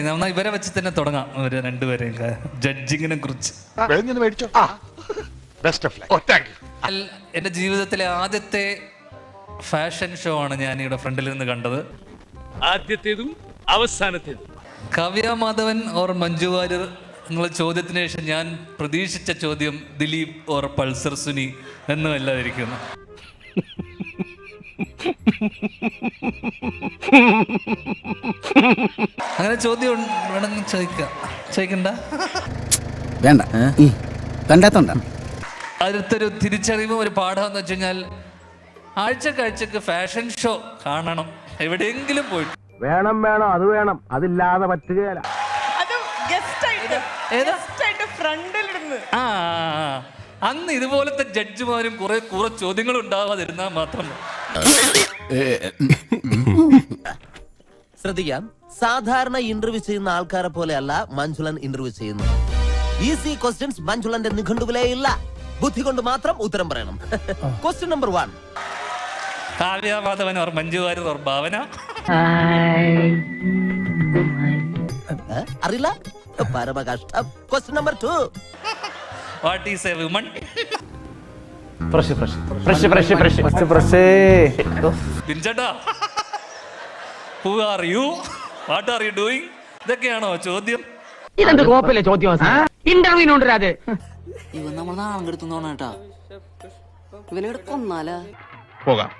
നമ്മൾ ഇവരെ വെച്ച് തന്നെ തുടങ്ങാം. ഇവര് രണ്ടുപേരെയും ജഡ്ജിങ്ങിനെ കുറിച്ച്. എന്റെ ജീവിതത്തിലെ ആദ്യത്തെ ഫാഷൻ ഷോ ആണ് ഞാൻ ഇവിടെ ഫ്രണ്ടിൽ നിന്ന് കണ്ടത്. ആദ്യത്തേതും അവസാനത്തേതും. കാവ്യ മാധവൻ ഓർ മഞ്ജു വാര്യർ എന്നുള്ള ചോദ്യത്തിന് ശേഷം ഞാൻ പ്രതീക്ഷിച്ച ചോദ്യം ദിലീപ് ഓർ പൾസർ സുനി എന്നുമല്ലാതിരിക്കുന്നു. അങ്ങനെ ചോദ്യം വേണമെങ്കിൽ ചോദിക്കണ്ട, വേണ്ട, കണ്ടാത്തോണ്ട. അടുത്തൊരു തിരിച്ചറിവും ഒരു പാഠമെന്ന് വെച്ച് കഴിഞ്ഞാൽ ആഴ്ചക്കാഴ്ചക്ക് ഫാഷൻ ഷോ കാണണം, എവിടെയെങ്കിലും പോയിട്ട്. വേണം അത് വേണം, അതില്ലാതെ പറ്റുകയില്ല. അന്ന് ഇതുപോലത്തെ ജഡ്ജിമാരും കുറെ ചോദ്യങ്ങൾ ഉണ്ടാവാതിരുന്നാൽ മാത്രം. ശ്രദ്ധിക്കാം, സാധാരണ ഇന്റർവ്യൂ ചെയ്യുന്ന ആൾക്കാരെ പോലെയല്ല മഞ്ജുളൻ ഇന്റർവ്യൂ ചെയ്യുന്നത്. ഈസി ക്വസ്റ്റ്യൻസ് മഞ്ജുളന്റെ നിഘണ്ടുവിലേ ഇല്ല, ബുദ്ധി കൊണ്ട് മാത്രം ഉത്തരം പറയണം. Question number 1. Kavya Madhavan or Manju Warrier or Bhavana? അറിയില്ല, പരമകഷ്ടം. ക്വസ്റ്റ്യൻ നമ്പർ 2. What is a woman? ബിൻചേട്ടാ, who are you, what are you doing? ഇതൊക്കെയാണോ ചോദ്യം? ഇതെന്ത് കോപ്പല്ലേ ചോദ്യം? ഇന്റർവ്യൂനുണ്ടത്. ഇവൻ നമ്മൾ നാളെ എടുത്തോണേട്ടാ, ഇവനെടുത്ത് കൊന്നാലാ പോകാം.